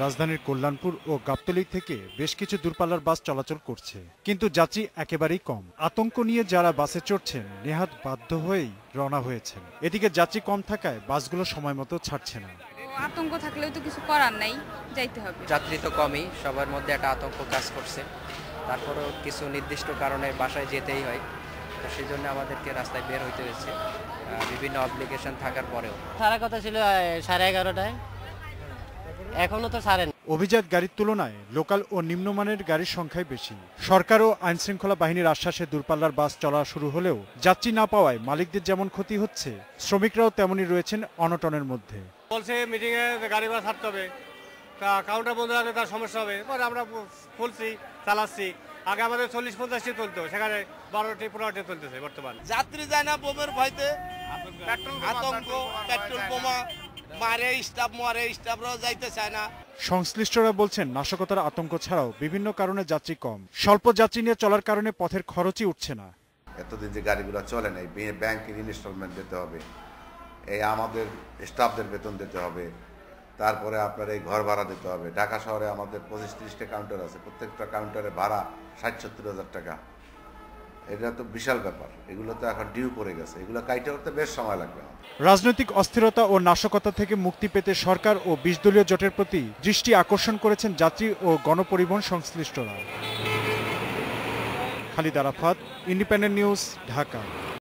রাজধানীর কল্যাণপুর ও গাবতলী থেকে বেশ কিছু দূরপাল্লার বাস চলাচল করছে, কিন্তু যাত্রী একেবারেই কম। আতঙ্ক নিয়ে যারা বাসে চড়ছেন নেহাত বাধ্য হয়েই রওনা হয়েছেন। এদিকে যাত্রী কম থাকায় বাসগুলো সময় মতো ছাড়ছে না। আতঙ্ক থাকলেও তো কিছু করার নাই, যাইতে হবে। যাত্রী তো কমই, সবার মধ্যে একটা আতঙ্ক কাজ করছে। তারপরেও কিছু নির্দিষ্ট কারণে বাসায় যেতেই হয়, তো সেই জন্য আমাদেরকে রাস্তায় বের হইতে হয়েছে বিভিন্ন অব্লিগেশন থাকার পরেও। সারা কথা ছিল 11:30টায়, এখনো তো সারেন। অভিজাত গাড়ির তুলনায় লোকাল ও নিম্নমানের গাড়ির সংখ্যাই বেশি। সরকার ও আইনশৃঙ্খলা বাহিনীর আশ্বাসে দূরপাল্লার বাস চলা শুরু হলেও যাত্রী না পাওয়ায় মালিকদের যেমন ক্ষতি হচ্ছে, শ্রমিকরাও তেমনই রয়েছেন অনটনের মধ্যে। বলছে মিটিংয়ে গাড়ি বাস ছাড়তে হবে, তা কাউন্টার বন্ধ রাখলে তার সমস্যা হবে। পরে আমরা খুলছি, চালাচ্ছি। আগে আমাদের 40-50টি চলতো, সেখানে 12টি-15টি চলতেছে বর্তমান। যাত্রী যায় না বোমের ভয়তে, আতঙ্ক, পেট্রোল বোমা মারে, স্টাফরাও যাইতে চায় না। সংশ্লিষ্টরা বলছেন নাশকতার আতঙ্ক ছাড়াও বিভিন্ন কারণে যাত্রী কম। স্বল্প যাত্রী নিয়ে চলার কারণে পথের খরচই উঠছে না। এতদিন যে গাড়িগুলো চলে নাই, ব্যাংকের ইনস্টলমেন্ট দিতে হবে, এই আমাদের স্টাফদের বেতন দিতে হবে, তারপরে আপনার এই ঘর ভাড়া দিতে হবে। ঢাকা শহরে আমাদের 25-30টা কাউন্টার আছে, প্রত্যেকটা কাউন্টারে ভাড়া 60-70 হাজার টাকা। এটা তো বিশাল ব্যাপার। এগুলো তো এখন ডিউ পড়ে গেছে, এগুলো কাইটে করতে বেশ সময় লাগবে। রাজনৈতিক অস্থিরতা ও নাশকতা থেকে মুক্তি পেতে সরকার ও 20 দলীয় জোটের প্রতি দৃষ্টি আকর্ষণ করেছেন যাত্রী ও গণপরিবহন সংশ্লিষ্টরা। Khalid Arafat, independent news, Dhaka.